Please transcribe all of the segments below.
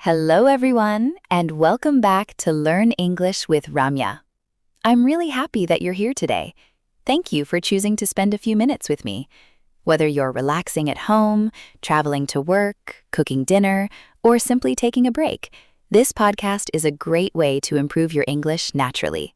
Hello, everyone, and welcome back to Learn English with Ramya. I'm really happy that you're here today. Thank you for choosing to spend a few minutes with me. Whether you're relaxing at home, traveling to work, cooking dinner, or simply taking a break, this podcast is a great way to improve your English naturally.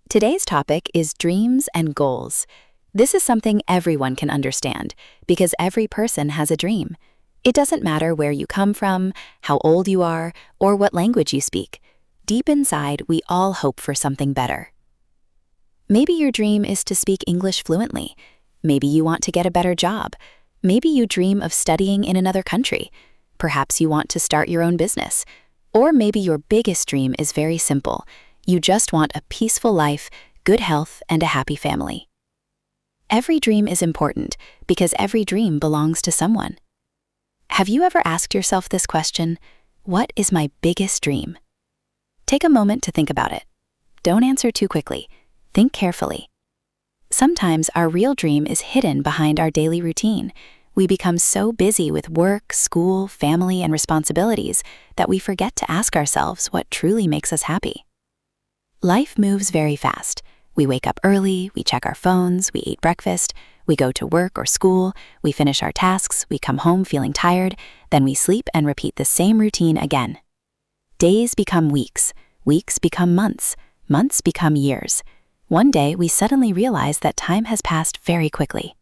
Today's topic is dreams and goals. This is something everyone can understand because every person has a dream. It doesn't matter where you come from, how old you are, or what language you speak. Deep inside, we all hope for something better. Maybe your dream is to speak English fluently. Maybe you want to get a better job. Maybe you dream of studying in another country. Perhaps you want to start your own business. Or maybe your biggest dream is very simple. You just want a peaceful life, good health, and a happy family. Every dream is important because every dream belongs to someone. Have you ever asked yourself this question? What is my biggest dream? Take a moment to think about it. Don't answer too quickly. Think carefully. Sometimes our real dream is hidden behind our daily routine. We become so busy with work, school, family, and responsibilities that we forget to ask ourselves what truly makes us happy. Life moves very fast. We wake up early, we check our phones, we eat breakfast, we go to work or school, we finish our tasks, we come home feeling tired, then we sleep and repeat the same routine again. Days become weeks, weeks become months, months become years. One day we suddenly realize that time has passed very quickly.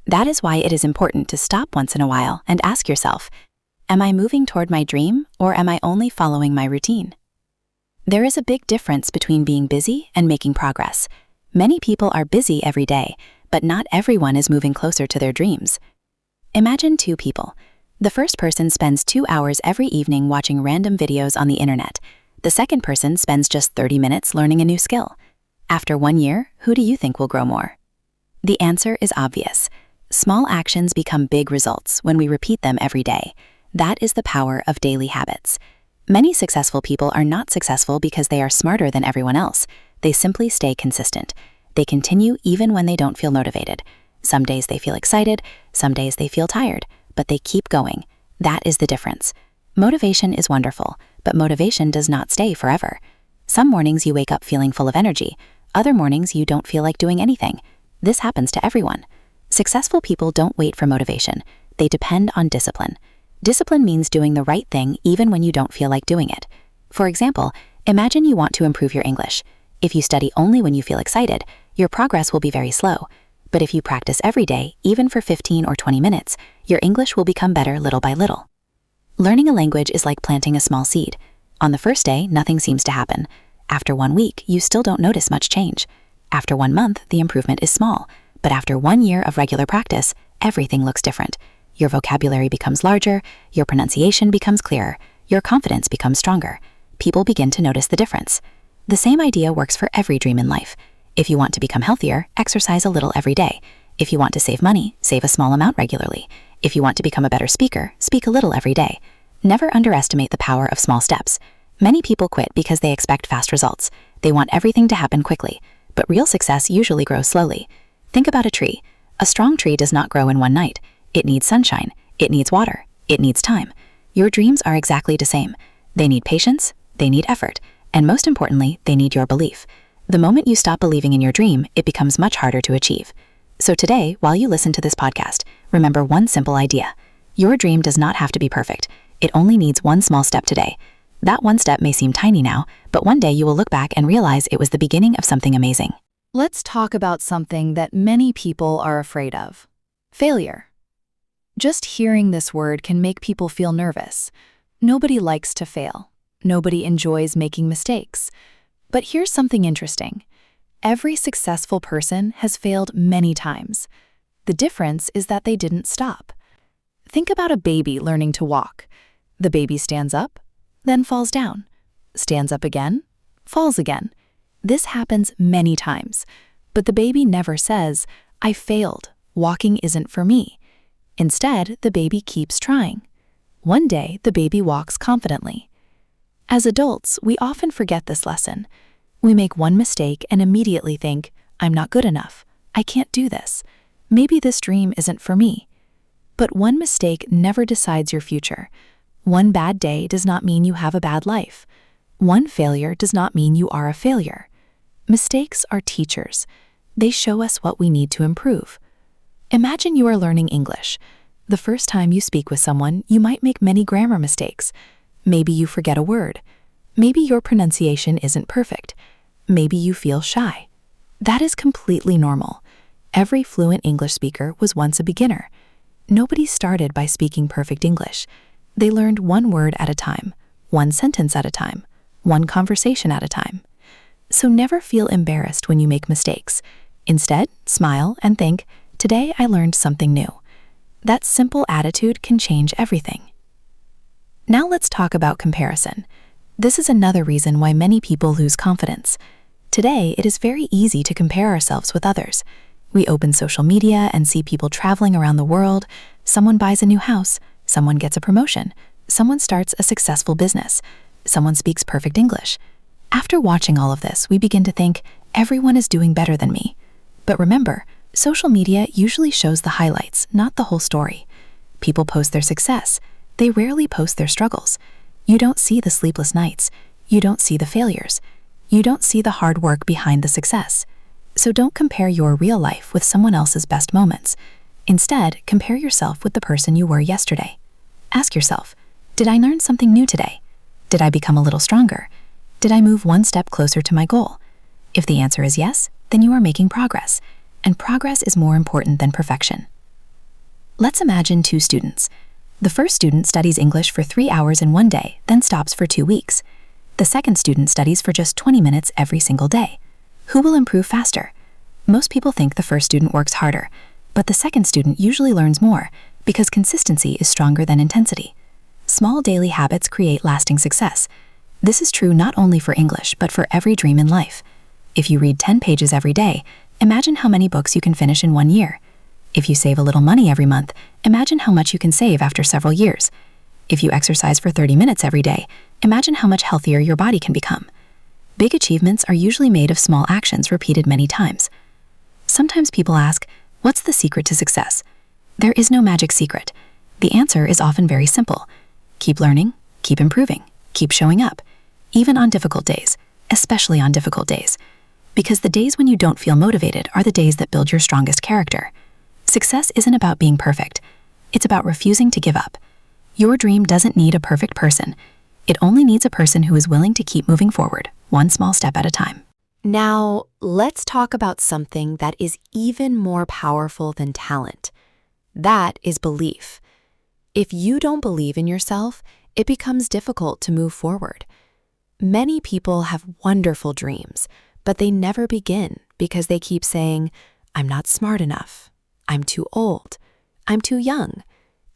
That is why it is important to stop once in a while and ask yourself, am I moving toward my dream or am I only following my routine? There is a big difference between being busy and making progress. Many people are busy every day, but not everyone is moving closer to their dreams. Imagine two people. The first person spends 2 hours every evening watching random videos on the internet. The second person spends just 30 minutes learning a new skill. After 1 year, who do you think will grow more? The answer is obvious. Small actions become big results when we repeat them every day. That is the power of daily habits. Many successful people are not successful because they are smarter than everyone else. They simply stay consistent. They continue even when they don't feel motivated. Some days they feel excited, some days they feel tired, but they keep going. That is the difference. Motivation is wonderful, but motivation does not stay forever. Some mornings you wake up feeling full of energy. Other mornings you don't feel like doing anything. This happens to everyone. Successful people don't wait for motivation. They depend on discipline. Discipline means doing the right thing even when you don't feel like doing it. For example, imagine you want to improve your English. If you study only when you feel excited, your progress will be very slow. But if you practice every day, even for 15 or 20 minutes, your English will become better little by little. Learning a language is like planting a small seed. On the first day, nothing seems to happen. After 1 week, you still don't notice much change. After 1 month, the improvement is small. But after 1 year of regular practice, everything looks different. Your vocabulary becomes larger, your pronunciation becomes clearer, your confidence becomes stronger. People begin to notice the difference. The same idea works for every dream in life. If you want to become healthier, exercise a little every day. If you want to save money, save a small amount regularly. If you want to become a better speaker, speak a little every day. Never underestimate the power of small steps. Many people quit because they expect fast results. They want everything to happen quickly, but real success usually grows slowly. Think about a tree. A strong tree does not grow in one night. It needs sunshine, it needs water, it needs time. Your dreams are exactly the same. They need patience, they need effort, and most importantly, they need your belief. The moment you stop believing in your dream, it becomes much harder to achieve. So today, while you listen to this podcast, remember one simple idea. Your dream does not have to be perfect. It only needs one small step today. That one step may seem tiny now, but one day you will look back and realize it was the beginning of something amazing. Let's talk about something that many people are afraid of: failure. Just hearing this word can make people feel nervous. Nobody likes to fail. Nobody enjoys making mistakes. But here's something interesting. Every successful person has failed many times. The difference is that they didn't stop. Think about a baby learning to walk. The baby stands up, then falls down. Stands up again, falls again. This happens many times. But the baby never says, "I failed. Walking isn't for me." Instead, the baby keeps trying. One day, the baby walks confidently. As adults, we often forget this lesson. We make one mistake and immediately think, "I'm not good enough. I can't do this. Maybe this dream isn't for me." But one mistake never decides your future. One bad day does not mean you have a bad life. One failure does not mean you are a failure. Mistakes are teachers. They show us what we need to improve. Imagine you are learning English. The first time you speak with someone, you might make many grammar mistakes. Maybe you forget a word. Maybe your pronunciation isn't perfect. Maybe you feel shy. That is completely normal. Every fluent English speaker was once a beginner. Nobody started by speaking perfect English. They learned one word at a time, one sentence at a time, one conversation at a time. So never feel embarrassed when you make mistakes. Instead, smile and think, "Today I learned something new." That simple attitude can change everything. Now let's talk about comparison. This is another reason why many people lose confidence. Today, it is very easy to compare ourselves with others. We open social media and see people traveling around the world. Someone buys a new house. Someone gets a promotion. Someone starts a successful business. Someone speaks perfect English. After watching all of this, we begin to think, everyone is doing better than me. But remember, social media usually shows the highlights, not the whole story. People post their success. They rarely post their struggles. You don't see the sleepless nights. You don't see the failures. You don't see the hard work behind the success. So don't compare your real life with someone else's best moments. Instead, compare yourself with the person you were yesterday. Ask yourself, did I learn something new today? Did I become a little stronger? Did I move one step closer to my goal? If the answer is yes, then you are making progress, and progress is more important than perfection. Let's imagine two students. The first student studies English for 3 hours in one day, then stops for 2 weeks. The second student studies for just 20 minutes every single day. Who will improve faster? Most people think the first student works harder, but the second student usually learns more because consistency is stronger than intensity. Small daily habits create lasting success. This is true not only for English, but for every dream in life. If you read 10 pages every day, imagine how many books you can finish in 1 year. If you save a little money every month, imagine how much you can save after several years. If you exercise for 30 minutes every day, imagine how much healthier your body can become. Big achievements are usually made of small actions repeated many times. Sometimes people ask, what's the secret to success? There is no magic secret. The answer is often very simple. Keep learning, keep improving, keep showing up, even on difficult days, especially on difficult days. Because the days when you don't feel motivated are the days that build your strongest character. Success isn't about being perfect. It's about refusing to give up. Your dream doesn't need a perfect person. It only needs a person who is willing to keep moving forward, one small step at a time. Now, let's talk about something that is even more powerful than talent. That is belief. If you don't believe in yourself, it becomes difficult to move forward. Many people have wonderful dreams, but they never begin because they keep saying, I'm not smart enough. I'm too old. I'm too young.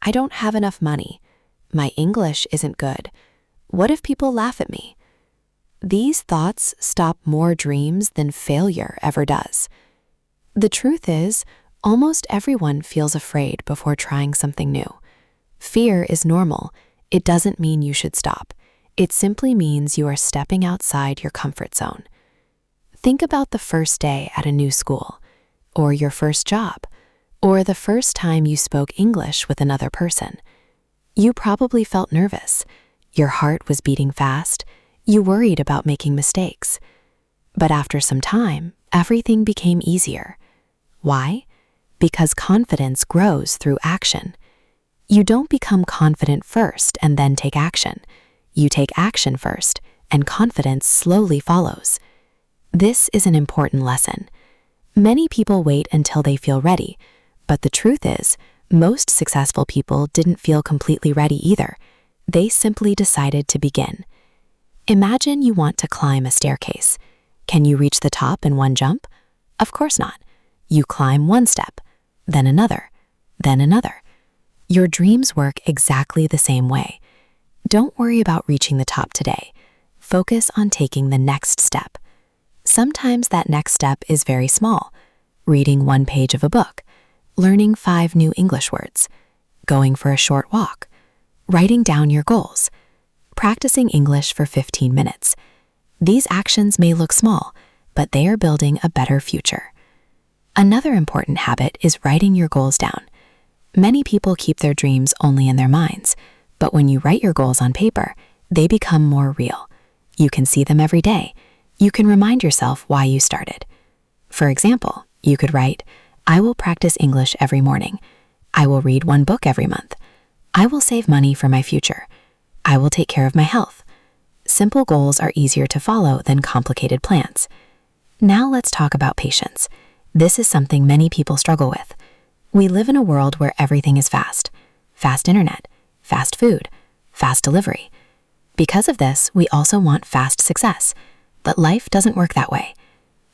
I don't have enough money. My English isn't good. What if people laugh at me? These thoughts stop more dreams than failure ever does. The truth is, almost everyone feels afraid before trying something new. Fear is normal. It doesn't mean you should stop. It simply means you are stepping outside your comfort zone. Think about the first day at a new school, or your first job, or the first time you spoke English with another person. You probably felt nervous. Your heart was beating fast. You worried about making mistakes. But after some time, everything became easier. Why? Because confidence grows through action. You don't become confident first and then take action. You take action first, and confidence slowly follows. This is an important lesson. Many people wait until they feel ready, but the truth is, most successful people didn't feel completely ready either. They simply decided to begin. Imagine you want to climb a staircase. Can you reach the top in one jump? Of course not. You climb one step, then another, then another. Your dreams work exactly the same way. Don't worry about reaching the top today. Focus on taking the next step. Sometimes that next step is very small. Reading 1 page of a book, learning 5 new English words, going for a short walk, writing down your goals, practicing English for 15 minutes. These actions may look small, but they are building a better future. Another important habit is writing your goals down. Many people keep their dreams only in their minds, But when you write your goals on paper, they become more real. You can see them every day. You can remind yourself why you started. For example, you could write, I will practice English every morning. I will read one book every month. I will save money for my future. I will take care of my health. Simple goals are easier to follow than complicated plans. Now let's talk about patience. This is something many people struggle with. We live in a world where everything is fast. Fast internet, fast food, fast delivery. Because of this, we also want fast success. But life doesn't work that way.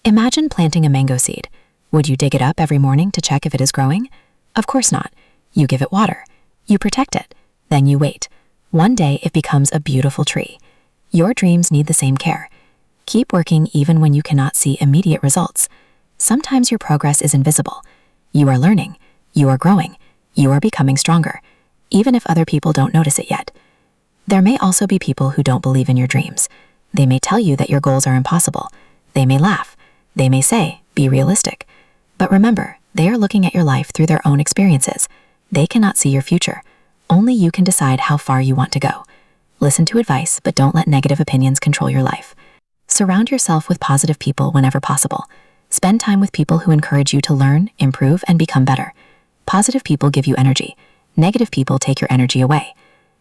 Imagine planting a mango seed. Would you dig it up every morning to check if it is growing? Of course not. You give it water. You protect it. Then you wait. One day it becomes a beautiful tree. Your dreams need the same care. Keep working even when you cannot see immediate results. Sometimes your progress is invisible. You are learning. You are growing. You are becoming stronger, even if other people don't notice it yet. There may also be people who don't believe in your dreams. They may tell you that your goals are impossible. They may laugh. They may say, be realistic. But remember, they are looking at your life through their own experiences. They cannot see your future. Only you can decide how far you want to go. Listen to advice, but don't let negative opinions control your life. Surround yourself with positive people whenever possible. Spend time with people who encourage you to learn, improve, and become better. Positive people give you energy. Negative people take your energy away.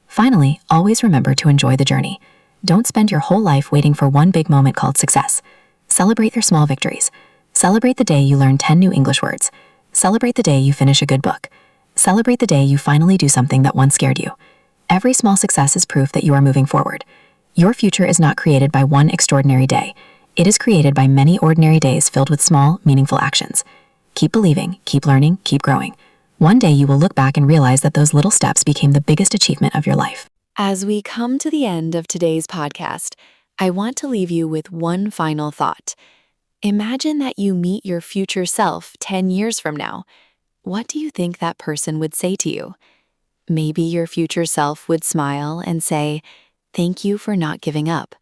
Finally, always remember to enjoy the journey. Don't spend your whole life waiting for one big moment called success. Celebrate your small victories. Celebrate the day you learn 10 new English words. Celebrate the day you finish a good book. Celebrate the day you finally do something that once scared you. Every small success is proof that you are moving forward. Your future is not created by one extraordinary day. It is created by many ordinary days filled with small, meaningful actions. Keep believing, keep learning, keep growing. One day you will look back and realize that those little steps became the biggest achievement of your life. As we come to the end of today's podcast, I want to leave you with one final thought. Imagine that you meet your future self 10 years from now. What do you think that person would say to you? Maybe your future self would smile and say, "Thank you for not giving up.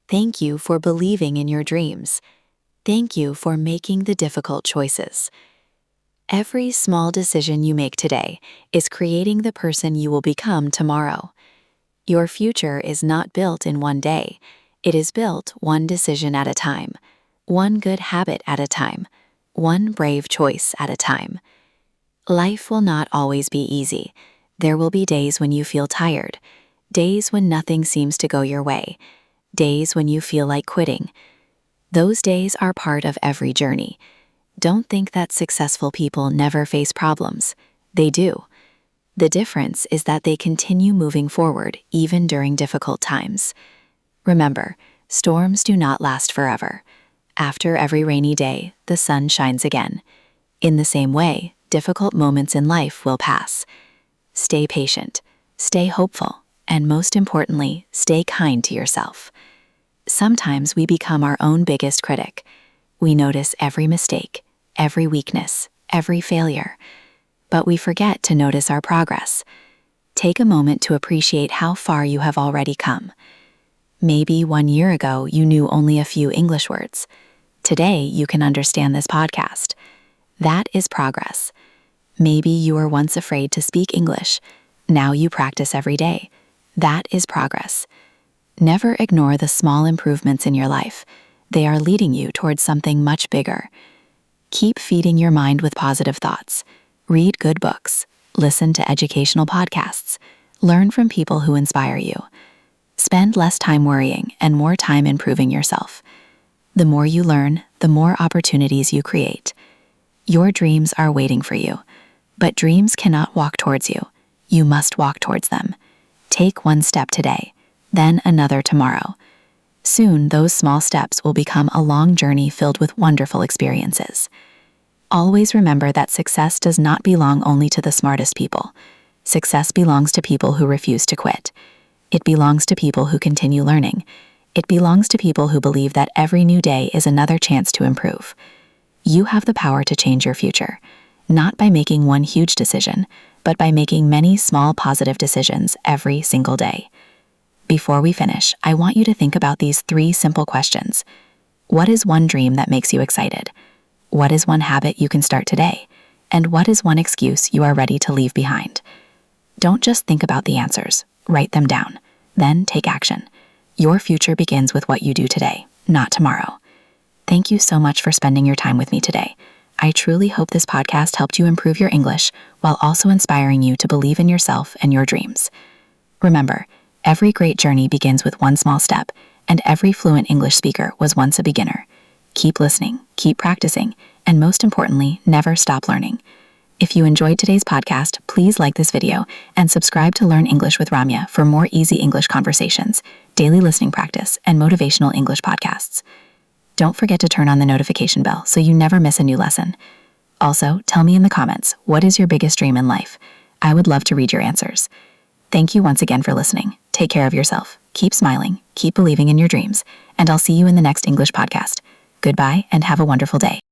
Thank you for believing in your dreams. Thank you for making the difficult choices." Every small decision you make today is creating the person you will become tomorrow. Your future is not built in one day. It is built one decision at a time, one good habit at a time, one brave choice at a time. Life will not always be easy. There will be days when you feel tired, days when nothing seems to go your way, days when you feel like quitting. Those days are part of every journey. Don't think that successful people never face problems. They do. The difference is that they continue moving forward even during difficult times. Remember, storms do not last forever. After every rainy day, the sun shines again. In the same way, difficult moments in life will pass. Stay patient, stay hopeful, and most importantly, stay kind to yourself. Sometimes we become our own biggest critic. We notice every mistake, every weakness, every failure. But we forget to notice our progress. Take a moment to appreciate how far you have already come. Maybe 1 year ago you knew only a few English words. Today you can understand this podcast. That is progress. Maybe you were once afraid to speak English. Now you practice every day. That is progress. Never ignore the small improvements in your life. They are leading you towards something much bigger. Keep feeding your mind with positive thoughts. Read good books. Listen to educational podcasts. Learn from people who inspire you. Spend less time worrying and more time improving yourself. The more you learn, the more opportunities you create. Your dreams are waiting for you, but dreams cannot walk towards you. You must walk towards them. Take one step today, then another tomorrow. Soon, those small steps will become a long journey filled with wonderful experiences. Always remember that success does not belong only to the smartest people. Success belongs to people who refuse to quit. It belongs to people who continue learning. It belongs to people who believe that every new day is another chance to improve. You have the power to change your future, not by making one huge decision, but by making many small positive decisions every single day. Before we finish, I want you to think about these 3 simple questions. What is one dream that makes you excited? What is one habit you can start today? And what is one excuse you are ready to leave behind? Don't just think about the answers. Write them down. Then take action. Your future begins with what you do today, not tomorrow. Thank you so much for spending your time with me today. I truly hope this podcast helped you improve your English while also inspiring you to believe in yourself and your dreams. Remember, every great journey begins with one small step, and every fluent English speaker was once a beginner. Keep listening, keep practicing, and most importantly, never stop learning. If you enjoyed today's podcast, please like this video and subscribe to Learn English with Ramya for more easy English conversations, daily listening practice, and motivational English podcasts. Don't forget to turn on the notification bell so you never miss a new lesson. Also, tell me in the comments, what is your biggest dream in life? I would love to read your answers. Thank you once again for listening. Take care of yourself. Keep smiling, keep believing in your dreams, and I'll see you in the next English podcast. Goodbye and have a wonderful day.